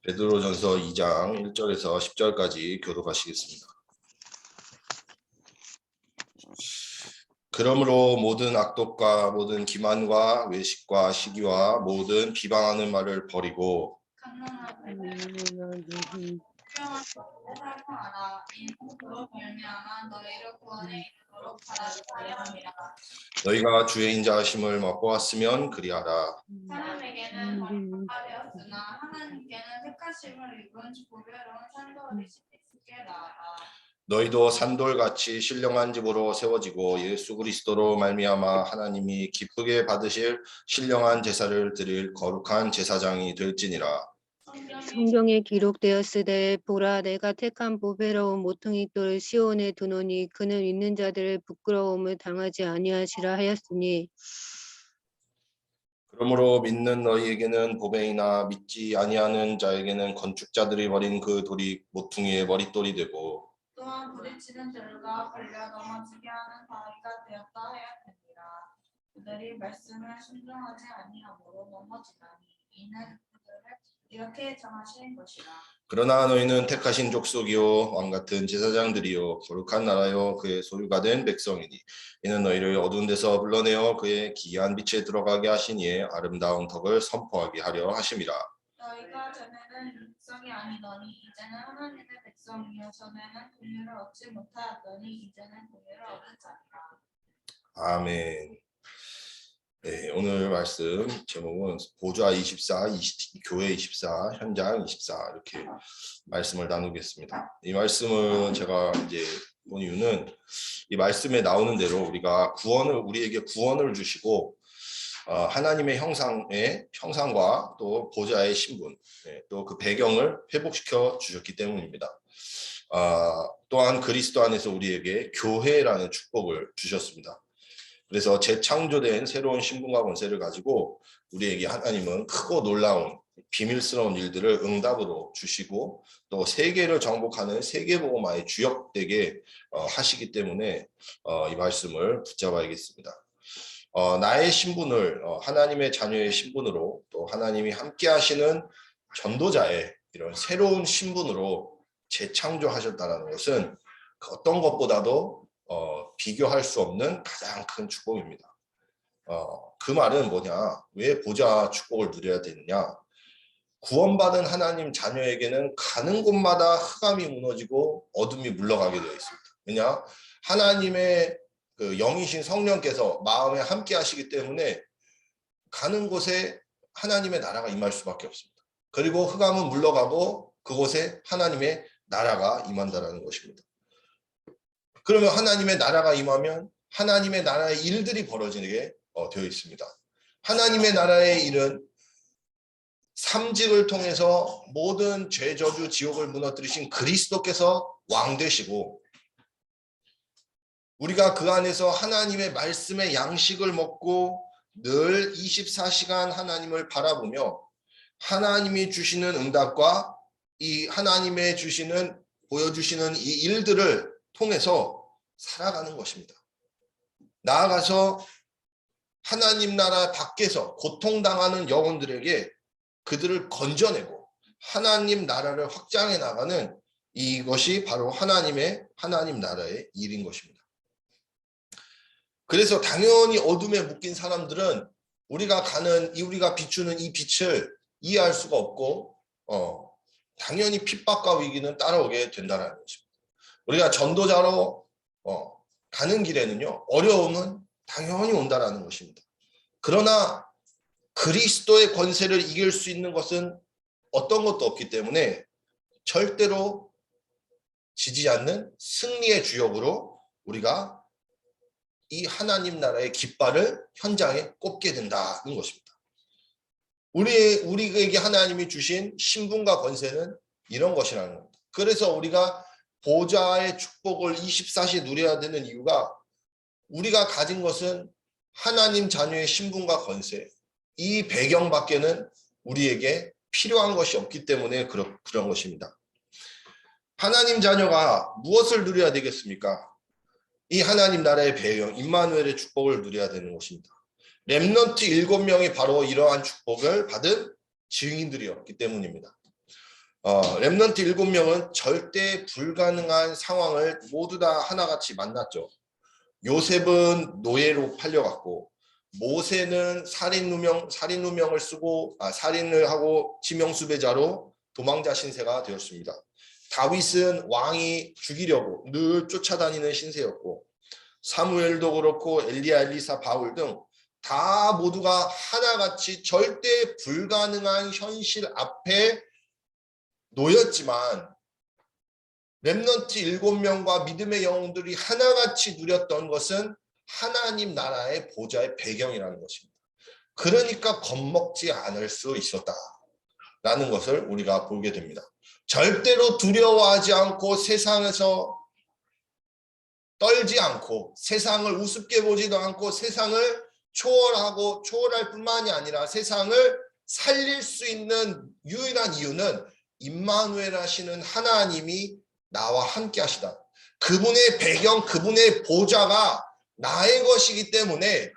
베드로전서 2장 1절에서 10절까지 교독하시겠습니다. 그러므로 모든 악독과 모든 기만과 외식과 시기와 모든 비방하는 말을 버리고 너희가 주의 인자하심을 맛보았으면 그리하라. 사람에게는 말하였으나 하나님께는 택하심을 입은 보배로운 산돌이 쉽게 나아라. 너희도 산돌같이 신령한 집으로 세워지고 예수 그리스도로 말미암아 하나님이 기쁘게 받으실 신령한 제사를 드릴 거룩한 제사장이 될지니라. 성경에 기록되었으되 보라 내가 택한 보배로운 모퉁이 돌을 시온에 두노니 그는 있는 자들의 부끄러움을 당하지 아니하시라 하였으니 그러므로 믿는 너희에게는 보배이나 믿지 아니하는 자에게는 건축자들이 버린 그 돌이 모퉁이의 머릿돌이 되고 또한 부딪히는 들과 걸려 넘어지게 하는 바위가 되었다 하였느니라. 그들이 말씀을 순종하지 아니함으로 넘어지다니 이는 그들을 이렇게 정하신 것이라. 그러나 너희는 택하신 족속이요 왕같은 제사장들이요 거룩한 나라요 그의 소유가 된 백성이니 이는 너희를 어두운 데서 불러내어 그의 기이한 빛에 들어가게 하신 이의 아름다운 덕을 선포하게 하려 하심이라. 너희가 전에는 백성이 아니더니 이제는 하나님의 백성이요 전에는 공유를 얻지 못하였더니 이제는 공유를 얻은 자니라. 아멘. 네, 오늘 말씀 제목은 보좌 24, 교회 24, 현장 24 이렇게 말씀을 나누겠습니다. 이 말씀은 제가 이제 본 이유는 이 말씀에 나오는 대로 우리에게 구원을 주시고 하나님의 형상과 또 보좌의 신분, 또 그 배경을 회복시켜 주셨기 때문입니다. 또한 그리스도 안에서 우리에게 교회라는 축복을 주셨습니다. 그래서 재창조된 새로운 신분과 권세를 가지고 우리에게 하나님은 크고 놀라운 비밀스러운 일들을 응답으로 주시고 또 세계를 정복하는 세계복음화의 주역되게 하시기 때문에 이 말씀을 붙잡아야겠습니다. 나의 신분을 하나님의 자녀의 신분으로 또 하나님이 함께 하시는 전도자의 이런 새로운 신분으로 재창조하셨다는 것은 어떤 것보다도 비교할 수 없는 가장 큰 축복입니다. 그 말은 뭐냐? 왜 보좌 축복을 누려야 되느냐? 구원받은 하나님 자녀에게는 가는 곳마다 흑암이 무너지고 어둠이 물러가게 되어 있습니다. 왜냐? 하나님의 그 영이신 성령께서 마음에 함께 하시기 때문에 가는 곳에 하나님의 나라가 임할 수밖에 없습니다. 그리고 흑암은 물러가고 그곳에 하나님의 나라가 임한다는 것입니다. 그러면 하나님의 나라가 임하면 하나님의 나라의 일들이 벌어지게 되어 있습니다. 하나님의 나라의 일은 삼직을 통해서 모든 죄, 저주, 지옥을 무너뜨리신 그리스도께서 왕 되시고 우리가 그 안에서 하나님의 말씀의 양식을 먹고 늘 24시간 하나님을 바라보며 하나님이 주시는 응답과 이 하나님의 보여주시는 이 일들을 통해서 살아가는 것입니다. 나아가서 하나님 나라 밖에서 고통당하는 영혼들에게 그들을 건져내고 하나님 나라를 확장해 나가는 이것이 바로 하나님 나라의 일인 것입니다. 그래서 당연히 어둠에 묶인 사람들은 우리가 비추는 이 빛을 이해할 수가 없고 당연히 핍박과 위기는 따라오게 된다는 것입니다. 우리가 전도자로 가는 길에는요 어려움은 당연히 온다라는 것입니다. 그러나 그리스도의 권세를 이길 수 있는 것은 어떤 것도 없기 때문에 절대로 지지 않는 승리의 주역으로 우리가 이 하나님 나라의 깃발을 현장에 꼽게 된다는 것입니다. 우리에게 하나님이 주신 신분과 권세는 이런 것이라는 겁니다. 그래서 우리가 보좌의 축복을 24시 누려야 되는 이유가 우리가 가진 것은 하나님 자녀의 신분과 권세, 이 배경밖에는 우리에게 필요한 것이 없기 때문에 그런 것입니다. 하나님 자녀가 무엇을 누려야 되겠습니까? 이 하나님 나라의 배경, 임마누엘의 축복을 누려야 되는 것입니다. 렘넌트 7명이 바로 이러한 축복을 받은 증인들이었기 때문입니다. 렘넌트 7명은 절대 불가능한 상황을 모두 다 하나같이 만났죠. 요셉은 노예로 팔려갔고, 모세는 살인 누명을 쓰고 살인을 하고 지명수배자로 도망자 신세가 되었습니다. 다윗은 왕이 죽이려고 늘 쫓아다니는 신세였고, 사무엘도 그렇고 엘리야, 엘리사, 바울 등 다 모두가 하나같이 절대 불가능한 현실 앞에 놓였지만 렘넌트 7명과 믿음의 영웅들이 하나같이 누렸던 것은 하나님 나라의 보좌의 배경이라는 것입니다. 그러니까 겁먹지 않을 수 있었다라는 것을 우리가 보게 됩니다. 절대로 두려워하지 않고 세상에서 떨지 않고 세상을 우습게 보지도 않고 세상을 초월할 뿐만이 아니라 세상을 살릴 수 있는 유일한 이유는 임마누엘 하시는 하나님이 나와 함께 하시다. 그분의 배경, 그분의 보좌가 나의 것이기 때문에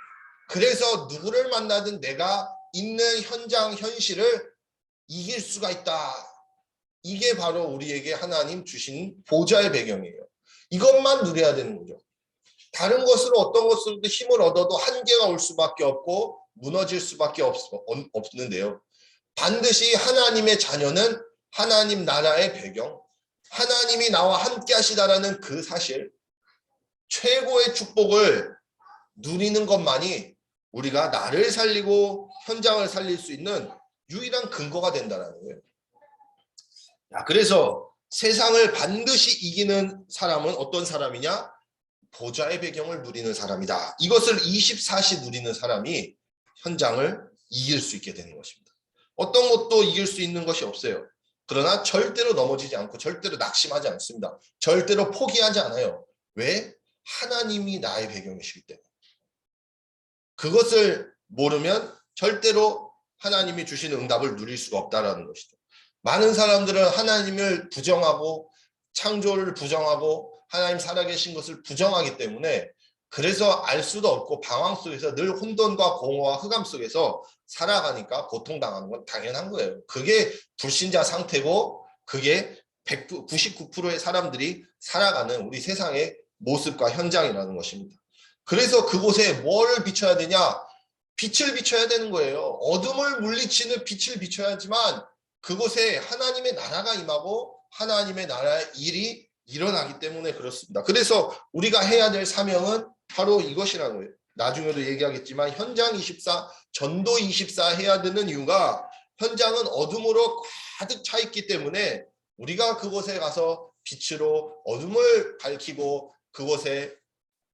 그래서 누구를 만나든 내가 있는 현장, 현실을 이길 수가 있다. 이게 바로 우리에게 하나님 주신 보좌의 배경이에요. 이것만 누려야 되는 거죠. 다른 것으로 어떤 것으로도 힘을 얻어도 한계가 올 수밖에 없고 무너질 수밖에 없는데요. 반드시 하나님의 자녀는 하나님 나라의 배경, 하나님이 나와 함께 하시다라는 그 사실, 최고의 축복을 누리는 것만이 우리가 나를 살리고 현장을 살릴 수 있는 유일한 근거가 된다는 거예요. 그래서 세상을 반드시 이기는 사람은 어떤 사람이냐? 보좌의 배경을 누리는 사람이다. 이것을 24시 누리는 사람이 현장을 이길 수 있게 되는 것입니다. 어떤 것도 이길 수 있는 것이 없어요. 그러나 절대로 넘어지지 않고 절대로 낙심하지 않습니다. 절대로 포기하지 않아요. 왜? 하나님이 나의 배경이시기 때문에. 그것을 모르면 절대로 하나님이 주시는 응답을 누릴 수가 없다는 것이죠. 많은 사람들은 하나님을 부정하고 창조를 부정하고 하나님 살아계신 것을 부정하기 때문에 그래서 알 수도 없고 방황 속에서 늘 혼돈과 공허와 흑암 속에서 살아가니까 고통당하는 건 당연한 거예요. 그게 불신자 상태고 그게 99%의 사람들이 살아가는 우리 세상의 모습과 현장이라는 것입니다. 그래서 그곳에 뭐를 비춰야 되냐? 빛을 비춰야 되는 거예요. 어둠을 물리치는 빛을 비춰야지만 그곳에 하나님의 나라가 임하고 하나님의 나라의 일이 일어나기 때문에 그렇습니다. 그래서 우리가 해야 될 사명은 바로 이것이라는 거예요. 나중에도 얘기하겠지만 현장 24, 전도 24 해야 되는 이유가 현장은 어둠으로 가득 차 있기 때문에 우리가 그곳에 가서 빛으로 어둠을 밝히고 그곳에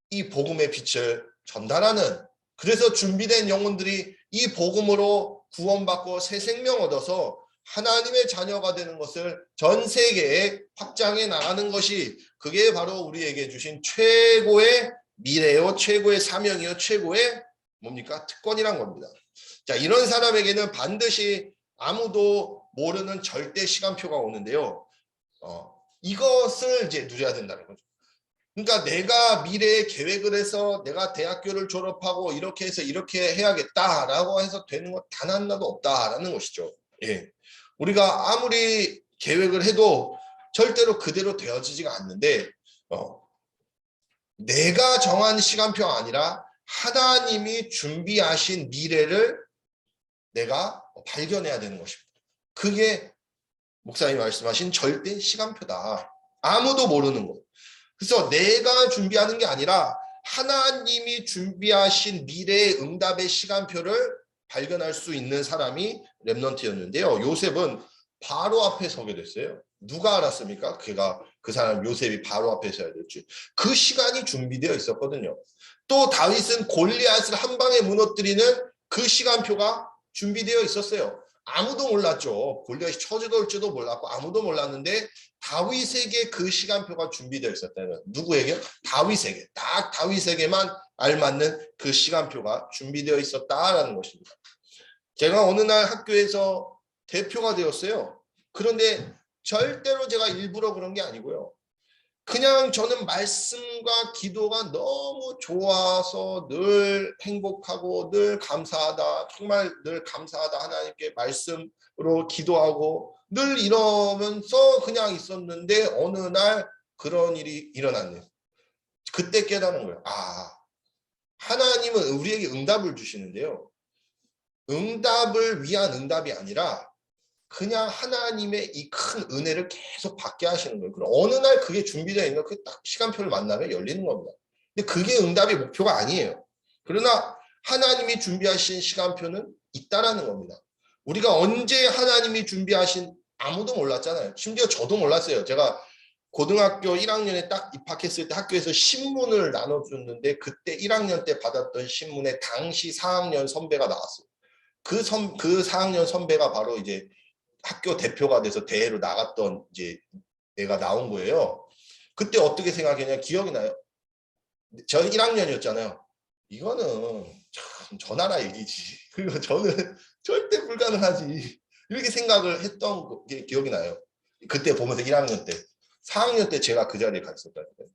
이 복음의 빛을 전달하는, 그래서 준비된 영혼들이 이 복음으로 구원받고 새 생명 얻어서 하나님의 자녀가 되는 것을 전 세계에 확장해 나가는 것이, 그게 바로 우리에게 주신 최고의 미래요, 최고의 사명이요, 최고의 뭡니까? 특권이란 겁니다. 자, 이런 사람에게는 반드시 아무도 모르는 절대 시간표가 오는데요. 이것을 이제 누려야 된다는 거죠. 그러니까 내가 미래에 계획을 해서 내가 대학교를 졸업하고 이렇게 해서 이렇게 해야겠다라고 해서 되는 것 단 하나도 없다라는 것이죠. 예. 우리가 아무리 계획을 해도 절대로 그대로 되어지지가 않는데 내가 정한 시간표가 아니라 하나님이 준비하신 미래를 내가 발견해야 되는 것입니다. 그게 목사님이 말씀하신 절대 시간표다. 아무도 모르는 것. 그래서 내가 준비하는 게 아니라 하나님이 준비하신 미래의 응답의 시간표를 발견할 수 있는 사람이 렘넌트였는데요. 요셉은 바로 앞에 서게 됐어요. 누가 알았습니까? 그 사람 요셉이 바로 앞에 서야 될지. 그 시간이 준비되어 있었거든요. 또 다윗은 골리앗을 한 방에 무너뜨리는 그 시간표가 준비되어 있었어요. 아무도 몰랐죠. 골리앗이 쳐들어올지도 몰랐고 아무도 몰랐는데 다윗에게 그 시간표가 준비되어 있었다는, 누구에게? 다윗에게. 딱 다윗에게만 알맞는 그 시간표가 준비되어 있었다라는 것입니다. 제가 어느 날 학교에서 대표가 되었어요. 그런데 절대로 제가 일부러 그런 게 아니고요. 그냥 저는 말씀과 기도가 너무 좋아서 늘 행복하고 늘 감사하다. 정말 늘 감사하다. 하나님께 말씀으로 기도하고 늘 이러면서 그냥 있었는데 어느 날 그런 일이 일어났네요. 그때 깨닫는 거예요. 아, 하나님은 우리에게 응답을 주시는데요. 응답을 위한 응답이 아니라 그냥 하나님의 이 큰 은혜를 계속 받게 하시는 거예요. 그럼 어느 날 그게 준비되어 있는 그 딱 시간표를 만나면 열리는 겁니다. 근데 그게 응답의 목표가 아니에요. 그러나 하나님이 준비하신 시간표는 있다라는 겁니다. 우리가 언제 하나님이 준비하신 아무도 몰랐잖아요. 심지어 저도 몰랐어요. 제가 고등학교 1학년에 딱 입학했을 때 학교에서 신문을 나눠줬는데 그때 1학년 때 받았던 신문에 당시 4학년 선배가 나왔어요. 그 4학년 선배가 바로 이제 학교 대표가 돼서 대회로 나갔던 이제 애가 나온 거예요. 그때 어떻게 생각했냐 기억이 나요. 저 1학년이었잖아요. 이거는 참 저 나라 얘기지. 그리고 저는 절대 불가능하지. 이렇게 생각을 했던 게 기억이 나요. 그때 보면서 1학년 때. 4학년 때 제가 그 자리에 가 있었다니까요.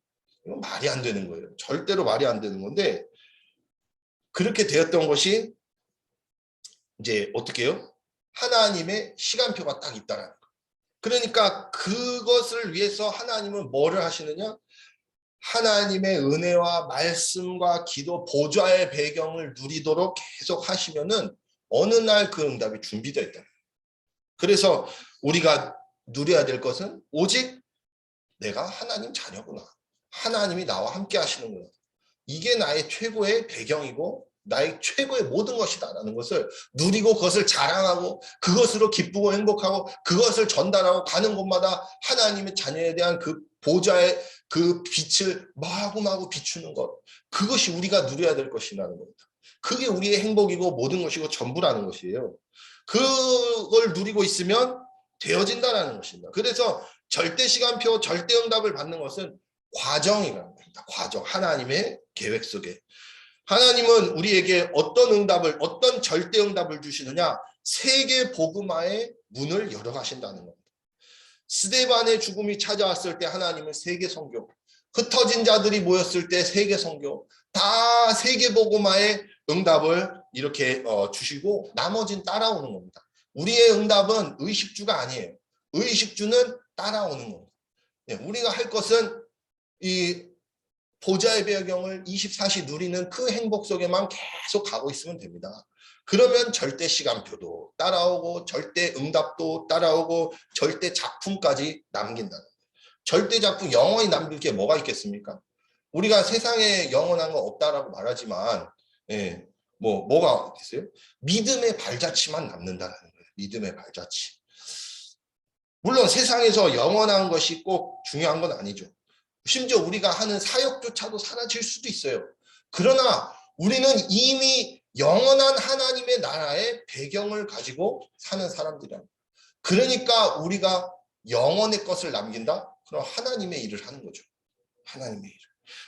이건 말이 안 되는 거예요. 절대로 말이 안 되는 건데 그렇게 되었던 것이 이제 어떻게 해요? 하나님의 시간표가 딱 있다는 거. 그러니까 그것을 위해서 하나님은 뭐를 하시느냐? 하나님의 은혜와 말씀과 기도 보좌의 배경을 누리도록 계속 하시면은 어느 날 그 응답이 준비되어 있다. 그래서 우리가 누려야 될 것은 오직 내가 하나님 자녀구나. 하나님이 나와 함께 하시는구나. 이게 나의 최고의 배경이고 나의 최고의 모든 것이다라는 것을 누리고 그것을 자랑하고 그것으로 기쁘고 행복하고 그것을 전달하고 가는 곳마다 하나님의 자녀에 대한 그 보좌의 그 빛을 마구마구 비추는 것. 그것이 우리가 누려야 될 것이라는 겁니다. 그게 우리의 행복이고 모든 것이고 전부라는 것이에요. 그걸 누리고 있으면 되어진다라는 것입니다. 그래서 절대 시간표, 절대 응답을 받는 것은 과정이라는 겁니다. 과정. 하나님의 계획 속에. 하나님은 우리에게 어떤 응답을, 어떤 절대 응답을 주시느냐? 세계 복음화의 문을 열어가신다는 겁니다. 스데반의 죽음이 찾아왔을 때 하나님은 세계 선교, 흩어진 자들이 모였을 때 세계 선교, 다 세계 복음화의 응답을 이렇게 주시고 나머지는 따라오는 겁니다. 우리의 응답은 의식주가 아니에요. 의식주는 따라오는 겁니다. 우리가 할 것은 이 보좌의 배경을 24시 누리는 그 행복 속에만 계속 가고 있으면 됩니다. 그러면 절대 시간표도 따라오고 절대 응답도 따라오고 절대 작품까지 남긴다는 거예요. 절대 작품 영원히 남길 게 뭐가 있겠습니까? 우리가 세상에 영원한 거 없다라고 말하지만 뭐가 있겠어요? 믿음의 발자취만 남는다는 거예요. 믿음의 발자취. 물론 세상에서 영원한 것이 꼭 중요한 건 아니죠. 심지어 우리가 하는 사역조차도 사라질 수도 있어요. 그러나 우리는 이미 영원한 하나님의 나라의 배경을 가지고 사는 사람들이야. 그러니까 우리가 영원의 것을 남긴다? 그럼 하나님의 일을 하는 거죠. 하나님의 일.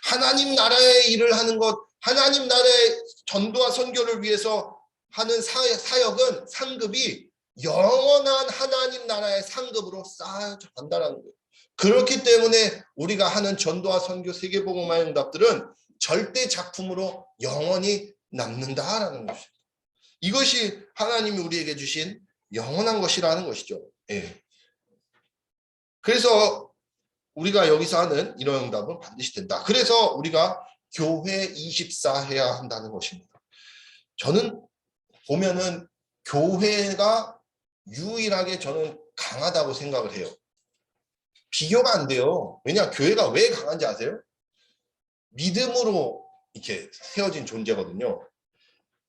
하나님 나라의 일을 하는 것, 하나님 나라의 전도와 선교를 위해서 하는 사역은 상급이 영원한 하나님 나라의 상급으로 쌓여져 간다는 거예요. 그렇기 때문에 우리가 하는 전도와 선교 세계복음화의 응답들은 절대 작품으로 영원히 남는다라는 것입니다. 이것이 하나님이 우리에게 주신 영원한 것이라는 것이죠. 그래서 우리가 여기서 하는 이런 응답은 반드시 된다. 그래서 우리가 교회 24 해야 한다는 것입니다. 저는 보면은 교회가 유일하게 저는 강하다고 생각을 해요. 비교가 안 돼요. 왜냐, 교회가 왜 강한지 아세요? 믿음으로 이렇게 세워진 존재거든요.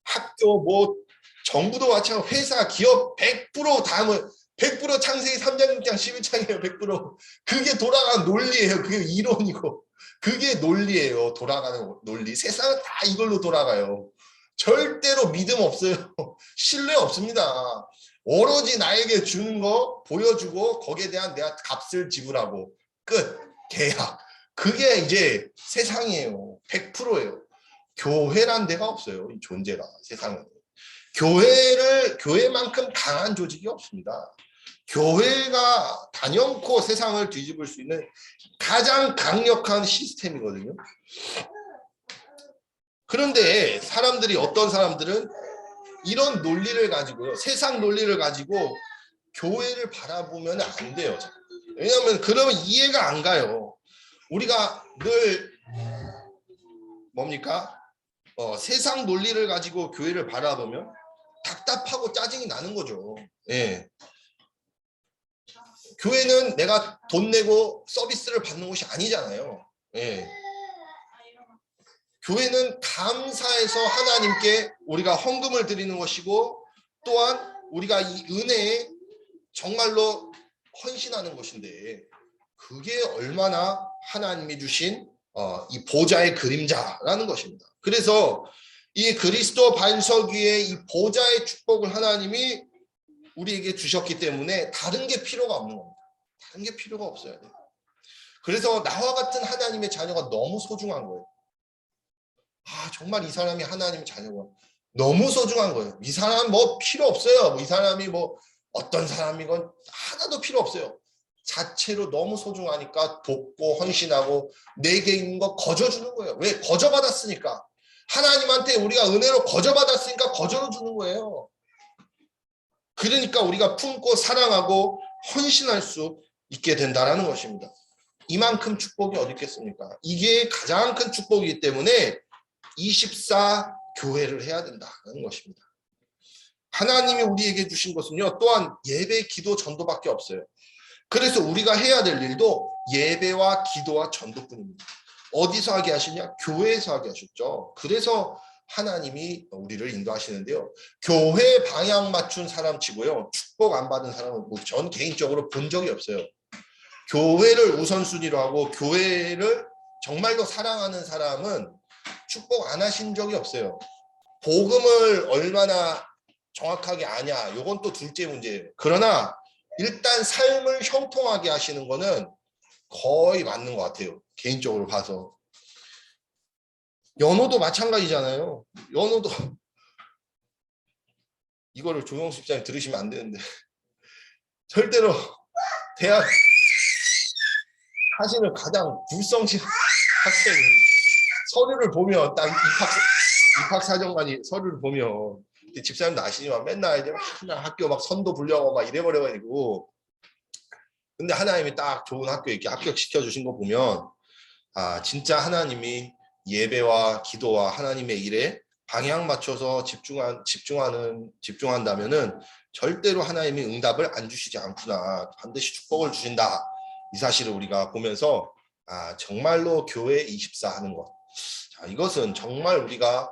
학교, 정부도 마찬가지고 회사, 기업 100% 다음은 100% 창세기 3장, 6장, 11장이에요. 100%. 그게 돌아가는 논리예요. 그게 이론이고. 그게 논리예요. 돌아가는 논리. 세상은 다 이걸로 돌아가요. 절대로 믿음 없어요. 신뢰 없습니다. 오로지 나에게 주는 거 보여주고 거기에 대한 내가 값을 지불하고 끝. 계약. 그게 이제 세상이에요. 100%예요. 교회란 데가 없어요. 이 존재가 세상은. 교회만큼 강한 조직이 없습니다. 교회가 단연코 세상을 뒤집을 수 있는 가장 강력한 시스템이거든요. 그런데 사람들이, 어떤 사람들은 이런 논리를 가지고요, 세상 논리를 가지고 교회를 바라보면 안 돼요. 왜냐하면 그러면 이해가 안 가요. 우리가 늘 뭡니까? 세상 논리를 가지고 교회를 바라보면 답답하고 짜증이 나는 거죠. 예. 교회는 내가 돈 내고 서비스를 받는 곳이 아니잖아요. 예. 교회는 감사해서 하나님께 우리가 헌금을 드리는 것이고, 또한 우리가 이 은혜에 정말로 헌신하는 것인데, 그게 얼마나 하나님이 주신 이 보좌의 그림자라는 것입니다. 그래서 이 그리스도 반석 위에 이 보좌의 축복을 하나님이 우리에게 주셨기 때문에 다른 게 필요가 없는 겁니다. 다른 게 필요가 없어야 돼요. 그래서 나와 같은 하나님의 자녀가 너무 소중한 거예요. 정말 이 사람이 하나님의 자녀가 너무 소중한 거예요. 이 사람 뭐 필요 없어요. 이 사람이 뭐 어떤 사람이건 하나도 필요 없어요. 자체로 너무 소중하니까 돕고 헌신하고 내게 있는 거 거저주는 거예요. 왜? 거저받았으니까. 하나님한테 우리가 은혜로 거저받았으니까 거저로 주는 거예요. 그러니까 우리가 품고 사랑하고 헌신할 수 있게 된다는 것입니다. 이만큼 축복이 어디 있겠습니까? 이게 가장 큰 축복이기 때문에 24 교회를 해야 된다는 것입니다. 하나님이 우리에게 주신 것은요, 또한 예배, 기도, 전도밖에 없어요. 그래서 우리가 해야 될 일도 예배와 기도와 전도뿐입니다. 어디서 하게 하시냐? 교회에서 하게 하셨죠. 그래서 하나님이 우리를 인도하시는데요. 교회 방향 맞춘 사람 치고요, 축복 안 받은 사람은 전 개인적으로 본 적이 없어요. 교회를 우선순위로 하고 교회를 정말로 사랑하는 사람은 축복 안 하신 적이 없어요. 복음을 얼마나 정확하게 아냐, 이건 또 둘째 문제예요. 그러나 일단 삶을 형통하게 하시는 거는 거의 맞는 것 같아요. 개인적으로 봐서. 연호도 마찬가지잖아요. 연호도 이거를 조영수 집사님 들으시면 안 되는데 절대로 대학 하시는 가장 불성실 학생이 서류를 보면 딱 입학사정관이 서류를 보면, 집사님도 아시지만 맨날 이제 막 학교 막 선도 불려고 막 이래버려가지고, 근데 하나님이 딱 좋은 학교에 이렇게 합격시켜 주신 거 보면, 진짜 하나님이 예배와 기도와 하나님의 일에 방향 맞춰서 집중한다면은 절대로 하나님이 응답을 안 주시지 않구나, 반드시 축복을 주신다, 이 사실을 우리가 보면서 정말로 교회 24 하는 것, 이것은 정말 우리가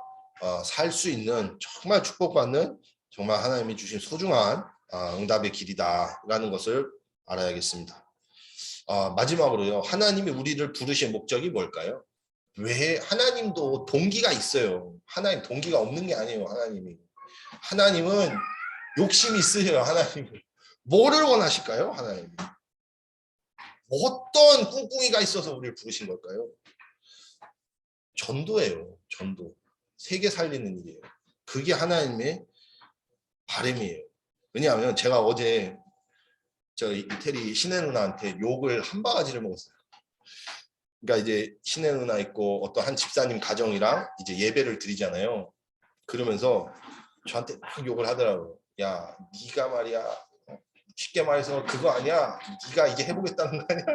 살 수 있는, 정말 축복받는, 정말 하나님이 주신 소중한 응답의 길이다라는 것을 알아야겠습니다. 마지막으로요, 하나님이 우리를 부르신 목적이 뭘까요? 왜? 하나님도 동기가 있어요. 하나님 동기가 없는 게 아니에요. 하나님은 욕심이 있으세요. 하나님은 뭐를 원하실까요? 하나님이 어떤 꿍꿍이가 있어서 우리를 부르신 걸까요? 전도예요. 전도. 세계 살리는 일이에요. 그게 하나님의 바람이에요. 왜냐하면 제가 어제 저 이태리 신혜 누나한테 욕을 한 바가지를 먹었어요. 그러니까 이제 신혜 누나 있고 어떤 한 집사님 가정이랑 이제 예배를 드리잖아요. 그러면서 저한테 막 욕을 하더라고요. 야, 네가 말이야, 쉽게 말해서 그거 아니야, 네가 이제 해보겠다는 거 아니야?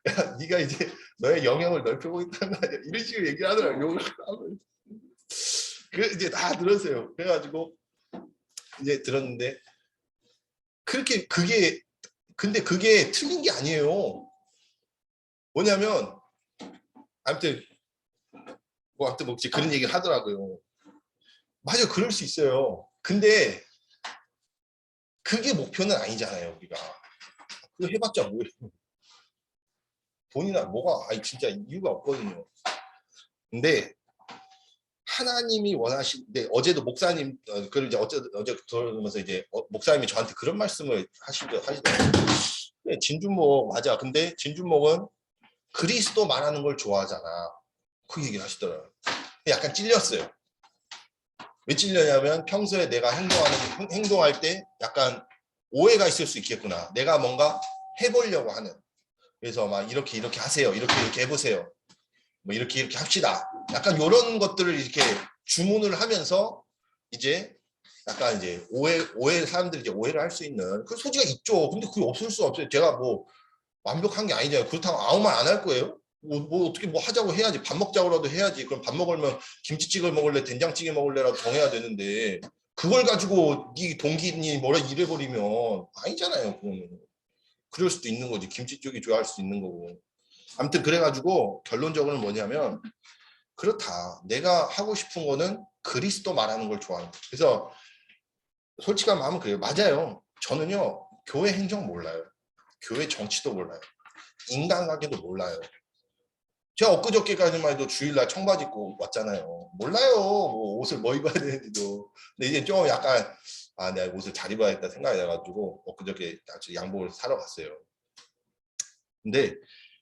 야, 네가 이제 너의 영역을 넓혀보겠다는 거 아니야? 이런 식으로 얘기를 하더라고요. 욕을 하고. 그 이제 다 들었어요. 그래가지고 이제 들었는데, 근데 그게 틀린 게 아니에요. 뭐냐면 아무튼 뭐 그런 얘기를 하더라고요. 맞아, 그럴 수 있어요. 근데 그게 목표는 아니잖아요. 우리가 그거 해봤자 뭐예요? 돈이나 뭐가 진짜 이유가 없거든요. 근데 하나님이 원하시는데, 어제도 목사님 그걸 이제 어제 들으면서 이제 목사님이 저한테 그런 말씀을 하시더라고요. 진준목 맞아. 근데 진준목은 그리스도 말하는 걸 좋아하잖아. 그 얘기를 하시더라고요. 약간 찔렸어요. 왜 찔려냐면 평소에 내가 행동할 때 약간 오해가 있을 수 있겠구나. 내가 뭔가 해보려고 하는. 그래서 막 이렇게 하세요. 이렇게 해보세요. 뭐 이렇게 합시다. 약간 이런 것들을 이렇게 주문을 하면서 이제 약간 이제 오해 사람들이 이제 오해를 할 수 있는 그 소지가 있죠. 근데 그게 없을 수 없어요. 제가 뭐 완벽한 게 아니잖아요. 그렇다고 아무 말 안 할 거예요. 뭐 어떻게 뭐 하자고 해야지. 밥 먹자고라도 해야지. 그럼 밥 먹으면 김치찌개 먹을래, 된장찌개 먹을래라도 정해야 되는데 그걸 가지고 네 동기니 뭐라 이래버리면 아니잖아요. 그거는. 그럴 수도 있는 거지. 김치 쪽이 좋아할 수도 있는 거고. 아무튼 그래가지고 결론적으로는 뭐냐면 그렇다. 내가 하고 싶은 거는 그리스도 말하는 걸 좋아하는 거예요. 그래서 솔직한 마음은 그래요. 맞아요. 저는요. 교회 행정 몰라요. 교회 정치도 몰라요. 인간관계도 몰라요. 제가 엊그저께까지만 해도 주일날 청바지 입고 왔잖아요. 몰라요. 뭐 옷을 뭐 입어야 되는지도. 근데 이제 좀 약간 내가 옷을 잘 입어야겠다 생각이 나가지고 엊그저께 양복을 사러 갔어요. 근데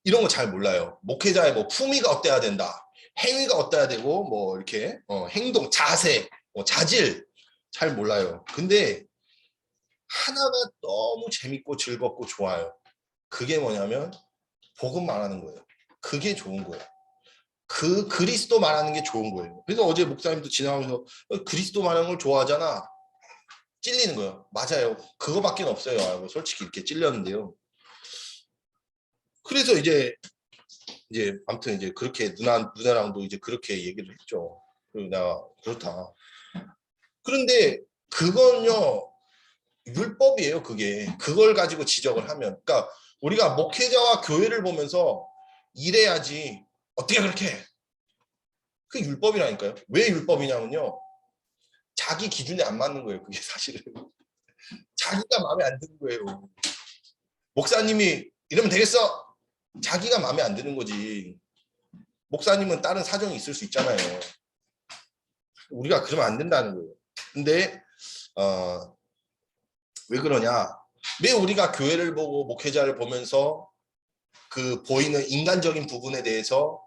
이런 거 잘 몰라요. 목회자의 뭐 품위가 어때야 된다. 행위가 어때야 되고 뭐 이렇게 행동, 자세, 자질 잘 몰라요. 근데 하나가 너무 재밌고 즐겁고 좋아요. 그게 뭐냐면 복음 말하는 거예요. 그게 좋은 거예요. 그 그리스도 말하는 게 좋은 거예요. 그래서 어제 목사님도 지나가면서 그리스도 말하는 걸 좋아하잖아. 찔리는 거예요. 맞아요. 그거밖에 없어요. 하고 솔직히 이렇게 찔렸는데요. 그래서 이제 아무튼 이제 그렇게 누나랑도 이제 그렇게 얘기를 했죠. 그리고 내가 그렇다. 그런데 그건요 율법이에요. 그걸 가지고 지적을 하면, 그러니까 우리가 목회자와 교회를 보면서 이래야지 어떻게 그렇게 해? 그 율법이라니까요. 왜 율법이냐면요. 자기 기준에 안 맞는 거예요. 그게 사실은. 자기가 마음에 안 드는 거예요. 목사님이 이러면 되겠어. 자기가 마음에 안 드는 거지. 목사님은 다른 사정이 있을 수 있잖아요. 우리가 그러면 안 된다는 거예요. 근데 왜 그러냐? 왜 우리가 교회를 보고 목회자를 보면서 그 보이는 인간적인 부분에 대해서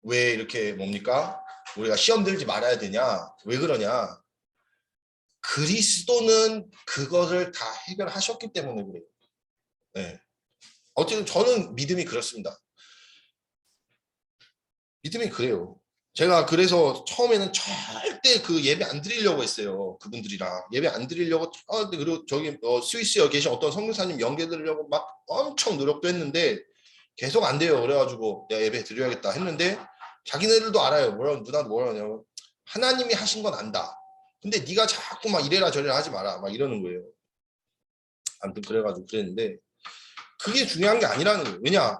왜 이렇게 뭡니까? 우리가 시험 들지 말아야 되냐? 왜 그러냐? 그리스도는 그것을 다 해결하셨기 때문에 그래요. 네. 어쨌든 저는 믿음이 그렇습니다. 믿음이 그래요. 제가 그래서 처음에는 절대 그 예배 안 드리려고 했어요. 그분들이랑 예배 안 드리려고. 그리고 저기 스위스에 계신 어떤 선교사님 연계드리려고 막 엄청 노력도 했는데 계속 안 돼요. 그래가지고 내가 예배 드려야겠다 했는데 자기네들도 알아요. 누나도 뭐라 하냐면 하나님이 하신 건 안다. 근데 네가 자꾸 막 이래라 저래라 하지 마라 막 이러는 거예요. 아무튼 그래가지고 그랬는데 그게 중요한 게 아니라는 거예요. 왜냐?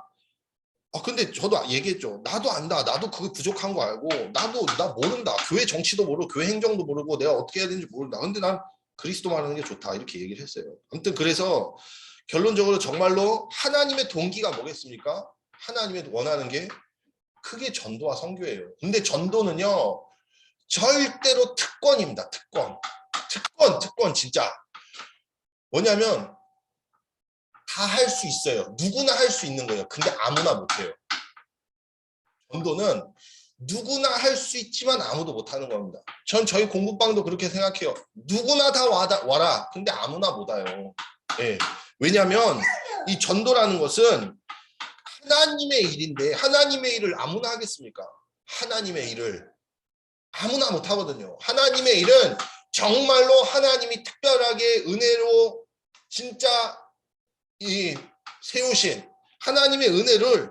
근데 저도 얘기했죠. 나도 안다. 나도 그거 부족한 거 알고 나 모른다. 교회 정치도 모르고 교회 행정도 모르고 내가 어떻게 해야 되는지 모른다. 근데 난 그리스도 말하는 게 좋다. 이렇게 얘기를 했어요. 아무튼 그래서 결론적으로 정말로 하나님의 동기가 뭐겠습니까? 하나님의 원하는 게 크게 전도와 선교예요. 근데 전도는요. 절대로 특권입니다. 특권 진짜. 뭐냐면 다 할 수 있어요. 누구나 할 수 있는 거예요. 근데 아무나 못해요. 전도는 누구나 할 수 있지만 아무도 못하는 겁니다. 전 저희 공부방도 그렇게 생각해요. 누구나 다 와라. 근데 아무나 못 와요. 예. 왜냐하면 이 전도라는 것은 하나님의 일인데 하나님의 일을 아무나 하겠습니까? 하나님의 일을 아무나 못 하거든요. 하나님의 일은 정말로 하나님이 특별하게 은혜로 진짜 이 세우신 하나님의 은혜를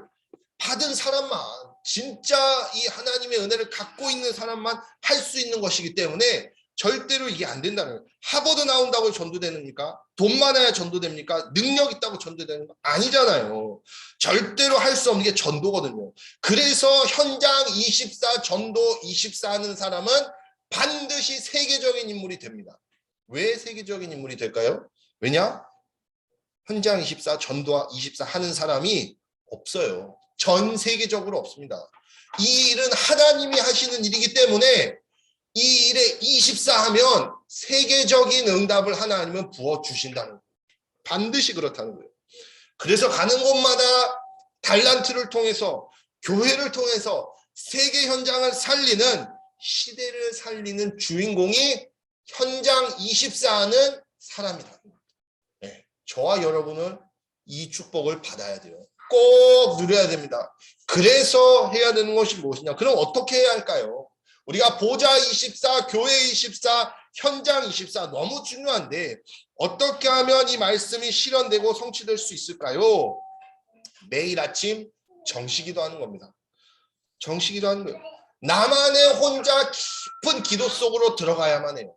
받은 사람만, 진짜 이 하나님의 은혜를 갖고 있는 사람만 할 수 있는 것이기 때문에 절대로 이게 안 된다는 거예요. 하버드 나온다고 전도되니까? 돈 많아야 전도됩니까? 능력 있다고 전도되는 거 아니잖아요. 절대로 할 수 없는 게 전도거든요. 그래서 현장 24, 전도 24 하는 사람은 반드시 세계적인 인물이 됩니다. 왜 세계적인 인물이 될까요? 왜냐? 현장 24, 전도 24 하는 사람이 없어요. 전 세계적으로 없습니다. 이 일은 하나님이 하시는 일이기 때문에 이 일에 24 하면 세계적인 응답을 하나님은 부어주신다는 거예요. 반드시 그렇다는 거예요. 그래서 가는 곳마다 달란트를 통해서 교회를 통해서 세계 현장을 살리는 시대를 살리는 주인공이 현장 24하는 사람이다. 네, 저와 여러분은 이 축복을 받아야 돼요. 꼭 누려야 됩니다. 그래서 해야 되는 것이 무엇이냐? 그럼 어떻게 해야 할까요? 우리가 보좌 24, 교회 24, 현장 24 너무 중요한데 어떻게 하면 이 말씀이 실현되고 성취될 수 있을까요? 매일 아침 정시기도 하는 겁니다. 정시기도 하는 거예요. 나만의 혼자 깊은 기도 속으로 들어가야만 해요.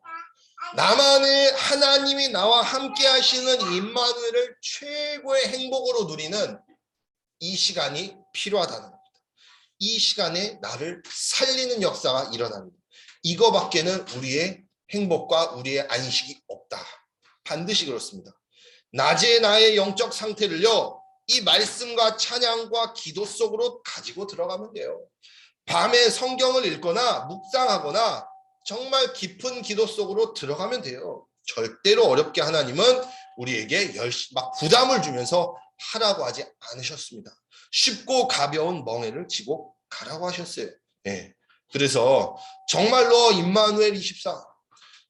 나만의 하나님이 나와 함께 하시는 임마누엘을 최고의 행복으로 누리는 이 시간이 필요하다는 겁니다. 이 시간에 나를 살리는 역사가 일어납니다. 이거밖에는 우리의 행복과 우리의 안식이 없다. 반드시 그렇습니다. 낮에 나의 영적 상태를요, 이 말씀과 찬양과 기도 속으로 가지고 들어가면 돼요. 밤에 성경을 읽거나 묵상하거나 정말 깊은 기도 속으로 들어가면 돼요. 절대로 어렵게 하나님은 우리에게 막 부담을 주면서 하라고 하지 않으셨습니다. 쉽고 가벼운 멍에를 지고 가라고 하셨어요. 네. 그래서 정말로 임마누엘 24,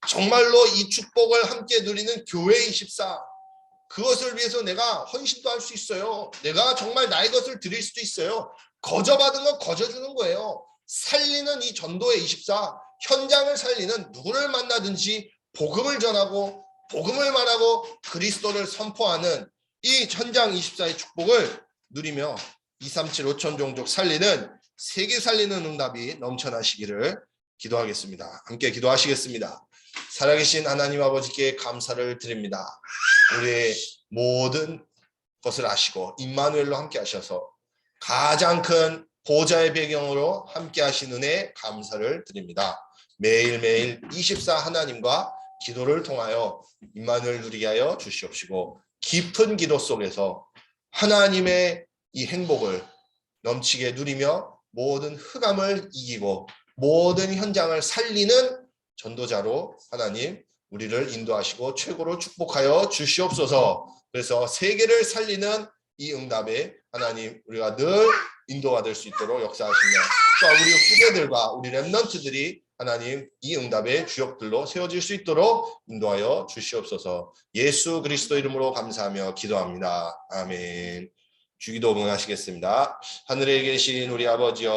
정말로 이 축복을 함께 누리는 교회 24, 그것을 위해서 내가 헌신도 할 수 있어요. 내가 정말 나의 것을 드릴 수도 있어요. 거저받은 건 거저주는 거예요. 살리는 이 전도의 24, 현장을 살리는 누구를 만나든지 복음을 전하고 복음을 말하고 그리스도를 선포하는 이 현장 24의 축복을 누리며 237 5천 종족 살리는 세계 살리는 응답이 넘쳐나시기를 기도하겠습니다. 함께 기도하시겠습니다. 살아계신 하나님 아버지께 감사를 드립니다. 우리의 모든 것을 아시고 임마누엘로 함께 하셔서 가장 큰 보좌의 배경으로 함께 하신 은혜 감사를 드립니다. 매일매일 24 하나님과 기도를 통하여 임마누엘 누리게 하여 주시옵시고 깊은 기도 속에서 하나님의 이 행복을 넘치게 누리며 모든 흑암을 이기고 모든 현장을 살리는 전도자로 하나님 우리를 인도하시고 최고로 축복하여 주시옵소서. 그래서 세계를 살리는 이 응답에 하나님 우리가 늘 인도가 될 수 있도록 역사하시며 또 우리 후대들과 우리 렘넌트들이 하나님 이 응답의 주역들로 세워질 수 있도록 인도하여 주시옵소서. 예수 그리스도 이름으로 감사하며 기도합니다. 아멘. 주기도 응하시겠습니다. 하늘에 계신 우리 아버지여